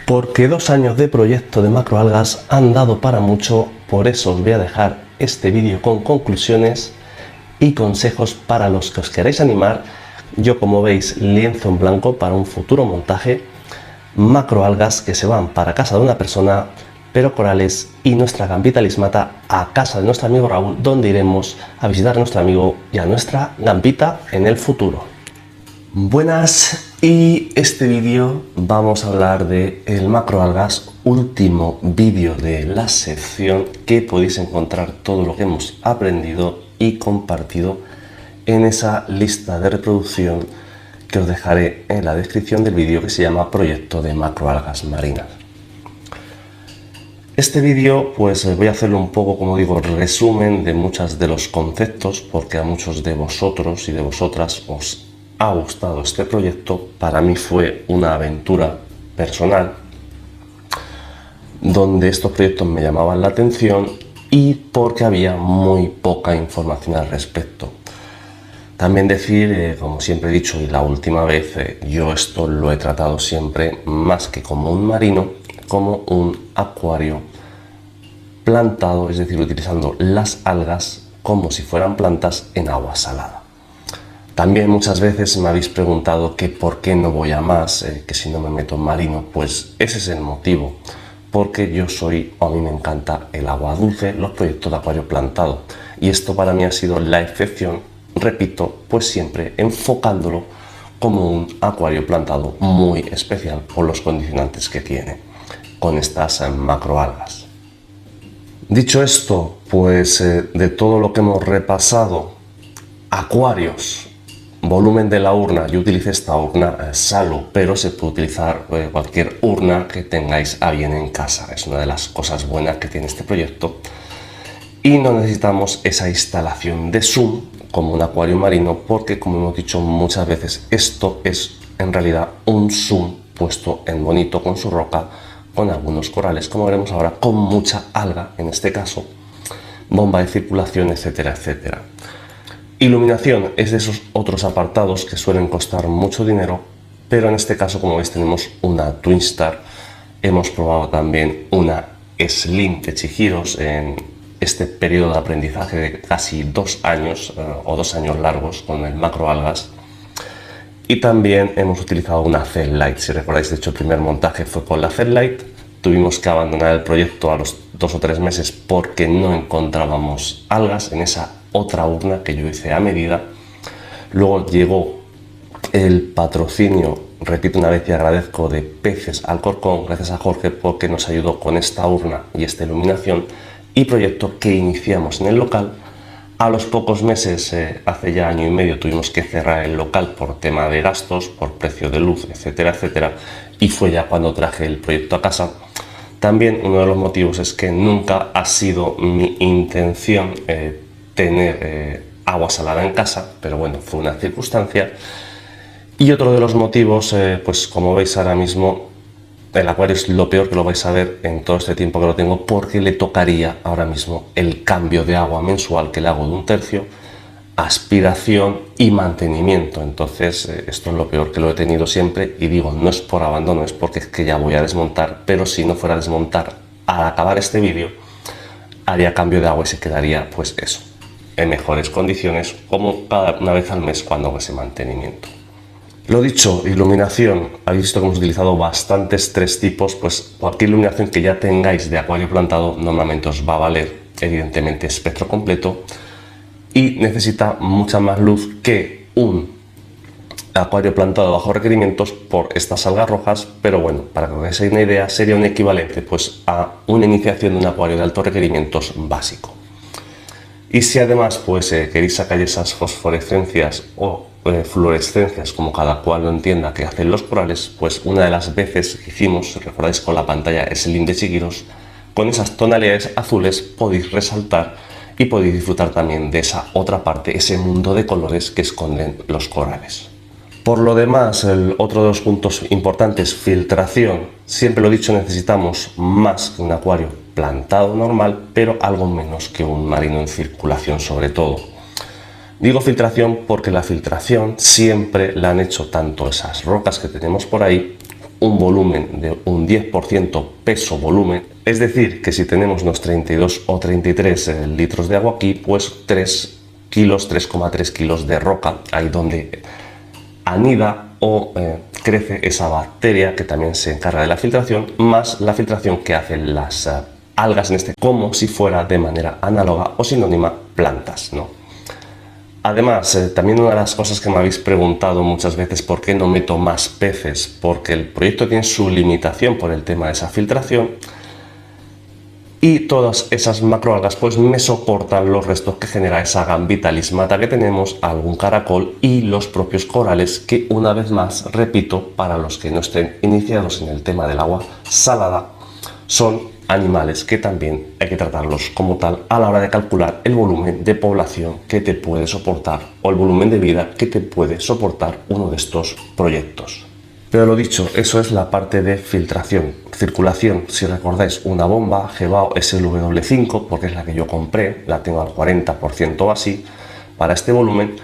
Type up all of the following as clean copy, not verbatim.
Porque 2 años de proyecto de macroalgas han dado para mucho, por eso os voy a dejar este vídeo con conclusiones y consejos para los que os queráis animar. Yo, como veis, lienzo en blanco para un futuro montaje, macroalgas que se van para casa de una persona, pero corales y nuestra gambita lismata a casa de nuestro amigo Raúl, donde iremos a visitar a nuestro amigo y a nuestra gambita en el futuro. Buenas, y este vídeo vamos a hablar de el macroalgas, último vídeo de la sección, que podéis encontrar todo lo que hemos aprendido y compartido en esa lista de reproducción que os dejaré en la descripción del vídeo, que se llama Proyecto de macroalgas marinas. Este vídeo pues voy a hacerlo un poco, como digo, resumen de muchos de los conceptos, porque a muchos de vosotros y de vosotras os ha gustado este proyecto. Para mí fue una aventura personal donde estos proyectos me llamaban la atención y porque había muy poca información al respecto. También decir, como siempre he dicho y la última vez, yo esto lo he tratado siempre más que como un marino, como un acuario plantado, es decir, utilizando las algas como si fueran plantas en agua salada. También muchas veces me habéis preguntado que por qué no voy a más, que si no me meto en marino. Pues ese es el motivo, porque yo a mí me encanta el agua dulce, los proyectos de acuario plantado, y esto para mí ha sido la excepción, repito, pues siempre enfocándolo como un acuario plantado muy especial por los condicionantes que tiene con estas macroalgas. Dicho esto, pues de todo lo que hemos repasado, acuarios, volumen de la urna, yo utilicé esta urna Salu, pero se puede utilizar cualquier urna que tengáis a bien en casa. Es una de las cosas buenas que tiene este proyecto. Y no necesitamos esa instalación de zoom como un acuario marino, porque, como hemos dicho muchas veces, esto es en realidad un zoom puesto en bonito con su roca, con algunos corales, como veremos ahora, con mucha alga, en este caso, bomba de circulación, etcétera, etcétera. Iluminación es de esos otros apartados que suelen costar mucho dinero, pero en este caso, como veis, tenemos una Twinstar. Hemos probado también una Slim de Chihiros en este periodo de aprendizaje de casi 2 años o 2 años largos con el macroalgas. Y también hemos utilizado una Z-Lite. Si recordáis, de hecho, el primer montaje fue con la Z-Lite. Tuvimos que abandonar el proyecto a los 2 o 3 meses porque no encontrábamos algas en esa otra urna que yo hice a medida. Luego llegó el patrocinio, repito una vez y agradezco, de Peces Alcorcón, gracias a Jorge, porque nos ayudó con esta urna y esta iluminación, y proyecto que iniciamos en el local. A los pocos meses, hace ya 1 año y medio, tuvimos que cerrar el local por tema de gastos, por precio de luz, etcétera, etcétera, y fue ya cuando traje el proyecto a casa. También uno de los motivos es que nunca ha sido mi intención tener agua salada en casa, pero bueno, fue una circunstancia. Y otro de los motivos, pues como veis ahora mismo, el acuario es lo peor que lo vais a ver en todo este tiempo que lo tengo, porque le tocaría ahora mismo el cambio de agua mensual, que le hago de 1/3, aspiración y mantenimiento. Entonces esto es lo peor que lo he tenido siempre, y digo, no es por abandono, es porque es que ya voy a desmontar, pero si no fuera a desmontar al acabar este vídeo, haría cambio de agua y se quedaría, pues eso, en mejores condiciones, como una vez al mes cuando hago ese mantenimiento. Lo dicho, iluminación, habéis visto que hemos utilizado bastantes 3 tipos, pues cualquier iluminación que ya tengáis de acuario plantado normalmente os va a valer, evidentemente espectro completo, y necesita mucha más luz que un acuario plantado bajo requerimientos por estas algas rojas, pero bueno, para que os hagáis una idea, sería un equivalente pues a una iniciación de un acuario de altos requerimientos básico. Y si además pues queréis sacar esas fosforescencias o fluorescencias, como cada cual lo entienda, que hacen los corales, pues una de las veces que hicimos, si recordáis, con la pantalla Slim de Chihiros, con esas tonalidades azules podéis resaltar y podéis disfrutar también de esa otra parte, ese mundo de colores que esconden los corales. Por lo demás, otro de los puntos importantes, filtración. Siempre lo he dicho, necesitamos más que un acuario plantado normal, pero algo menos que un marino en circulación sobre todo. Digo filtración porque la filtración siempre la han hecho tanto esas rocas que tenemos por ahí un volumen de un 10% peso-volumen. Es decir, que si tenemos unos 32 o 33 litros de agua aquí, pues 3 kilos, 3,3 kilos de roca, ahí donde anida o crece esa bacteria que también se encarga de la filtración, más la filtración que hacen las algas, en este, como si fuera de manera análoga o sinónima plantas, ¿no? Además, también una de las cosas que me habéis preguntado muchas veces, ¿por qué no meto más peces? Porque el proyecto tiene su limitación por el tema de esa filtración y todas esas macroalgas pues me soportan los restos que genera esa gambita lismata que tenemos, algún caracol y los propios corales que, una vez más, repito, para los que no estén iniciados en el tema del agua salada, son animales que también hay que tratarlos como tal a la hora de calcular el volumen de población que te puede soportar o el volumen de vida que te puede soportar uno de estos proyectos. Pero lo dicho, eso es la parte de filtración. Circulación, si recordáis, una bomba Gebao SLW5, porque es la que yo compré, la tengo al 40% o así, para este volumen.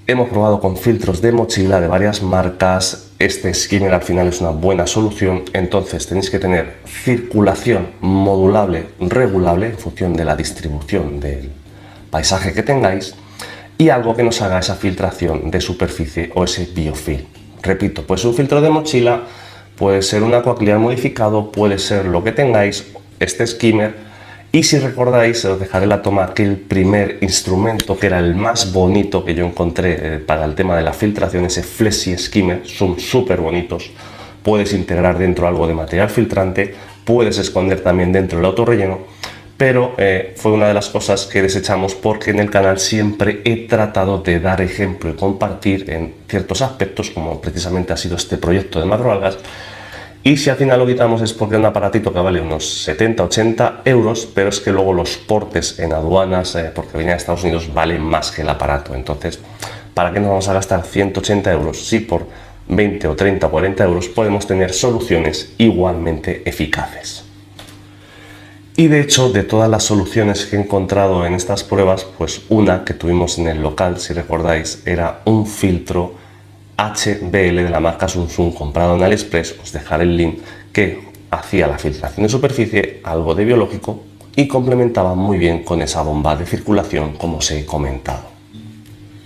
Hemos probado con filtros de mochila de varias marcas. Este skimmer al final es una buena solución, entonces tenéis que tener circulación modulable, regulable en función de la distribución del paisaje que tengáis y algo que nos haga esa filtración de superficie o ese biofilm. Repito, pues un filtro de mochila, puede ser un aquaclear modificado, puede ser lo que tengáis, este skimmer. Y si recordáis, os dejaré la toma que el primer instrumento, que era el más bonito que yo encontré para el tema de la filtración, ese Flexi Skimmer, son súper bonitos. Puedes integrar dentro algo de material filtrante, puedes esconder también dentro el autorrelleno, pero fue una de las cosas que desechamos porque en el canal siempre he tratado de dar ejemplo y compartir en ciertos aspectos, como precisamente ha sido este proyecto de macroalgas. Y si al final lo quitamos es porque es un aparatito que vale unos 70-80 euros, pero es que luego los portes en aduanas, porque venía de Estados Unidos, valen más que el aparato. Entonces, ¿para qué nos vamos a gastar 180 euros? Si por 20 o 30 o 40 euros podemos tener soluciones igualmente eficaces. Y de hecho, de todas las soluciones que he encontrado en estas pruebas, pues una que tuvimos en el local, si recordáis, era un filtro HBL de la marca Samsung comprado en AliExpress. Os dejaré el link, que hacía la filtración de superficie, algo de biológico y complementaba muy bien con esa bomba de circulación, como os he comentado.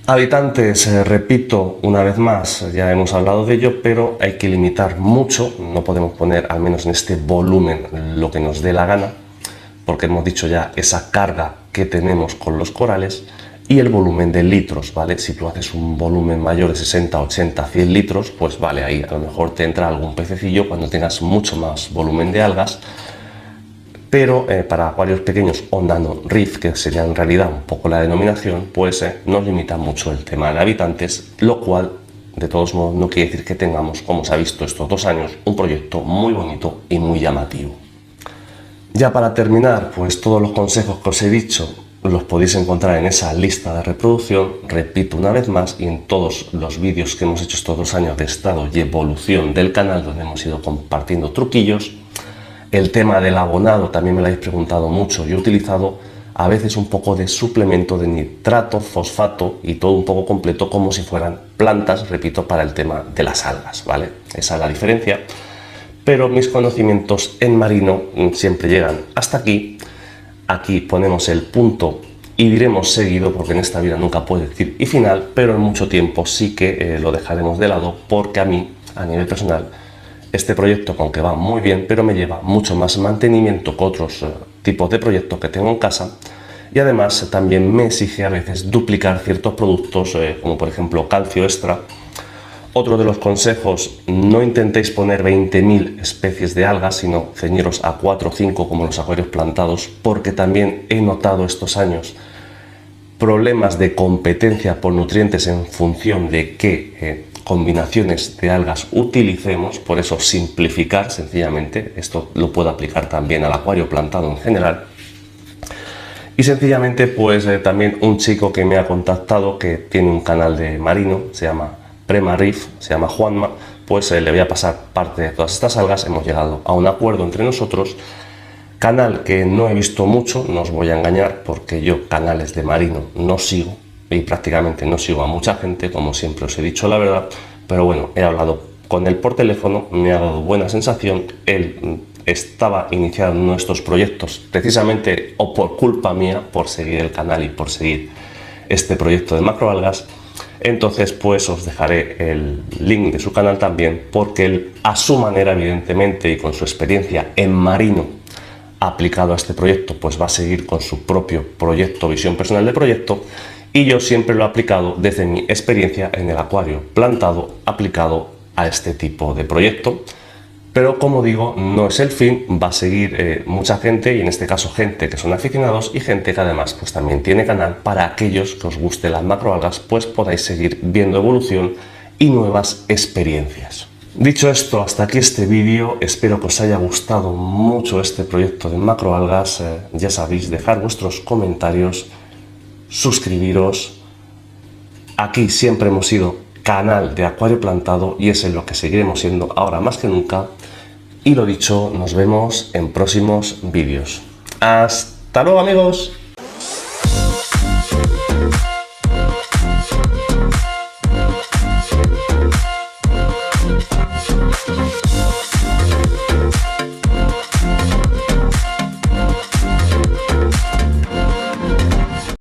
Habitantes, repito una vez más, ya hemos hablado de ello, pero hay que limitar mucho, no podemos poner, al menos en este volumen, lo que nos dé la gana, porque hemos dicho ya esa carga que tenemos con los corales y el volumen de litros, ¿vale? Si tú haces un volumen mayor de 60, 80, 100 litros, pues vale, ahí a lo mejor te entra algún pececillo cuando tengas mucho más volumen de algas, pero para acuarios pequeños o nano reef, que sería en realidad un poco la denominación, pues nos limita mucho el tema de habitantes, lo cual de todos modos no quiere decir que tengamos, como se ha visto estos 2 años, un proyecto muy bonito y muy llamativo. Ya para terminar, pues todos los consejos que os he dicho los podéis encontrar en esa lista de reproducción, repito una vez más, y en todos los vídeos que hemos hecho estos 2 años de estado y evolución del canal, donde hemos ido compartiendo truquillos. El tema del abonado también me lo habéis preguntado mucho. Yo he utilizado a veces un poco de suplemento de nitrato, fosfato y todo un poco completo, como si fueran plantas, repito, para el tema de las algas, ¿vale? Esa es la diferencia. Pero mis conocimientos en marino siempre llegan hasta aquí. Aquí ponemos el punto y diremos seguido, porque en esta vida nunca puedes decir y final, pero en mucho tiempo sí que lo dejaremos de lado, porque a mí, a nivel personal, este proyecto, aunque va muy bien, pero me lleva mucho más mantenimiento que otros tipos de proyectos que tengo en casa, y además también me exige a veces duplicar ciertos productos, como por ejemplo calcio extra. Otro de los consejos, no intentéis poner 20.000 especies de algas, sino ceñiros a 4 o 5 como los acuarios plantados, porque también he notado estos años problemas de competencia por nutrientes en función de qué combinaciones de algas utilicemos. Por eso simplificar sencillamente, esto lo puedo aplicar también al acuario plantado en general. Y sencillamente pues también un chico que me ha contactado, que tiene un canal de marino, se llama Prema Reef, se llama Juanma, pues le voy a pasar parte de todas estas algas. Hemos llegado a un acuerdo entre nosotros. Canal que no he visto mucho, no os voy a engañar, porque yo canales de marino no sigo y prácticamente no sigo a mucha gente, como siempre os he dicho la verdad, pero bueno, he hablado con él por teléfono, me ha dado buena sensación. Él estaba iniciando nuestros proyectos precisamente o por culpa mía, por seguir el canal y por seguir este proyecto de macroalgas. Entonces pues os dejaré el link de su canal también, porque él a su manera evidentemente y con su experiencia en marino aplicado a este proyecto, pues va a seguir con su propio proyecto, visión personal de proyecto, y yo siempre lo he aplicado desde mi experiencia en el acuario plantado aplicado a este tipo de proyecto. Pero como digo, no es el fin, va a seguir mucha gente, y en este caso gente que son aficionados y gente que además pues también tiene canal, para aquellos que os guste las macroalgas, pues podáis seguir viendo evolución y nuevas experiencias. Dicho esto, hasta aquí este vídeo. Espero que os haya gustado mucho este proyecto de macroalgas. Ya sabéis, dejar vuestros comentarios, suscribiros. Aquí siempre hemos sido canal de acuario plantado y es en lo que seguiremos siendo ahora más que nunca. Y lo dicho, nos vemos en próximos vídeos. ¡Hasta luego, amigos!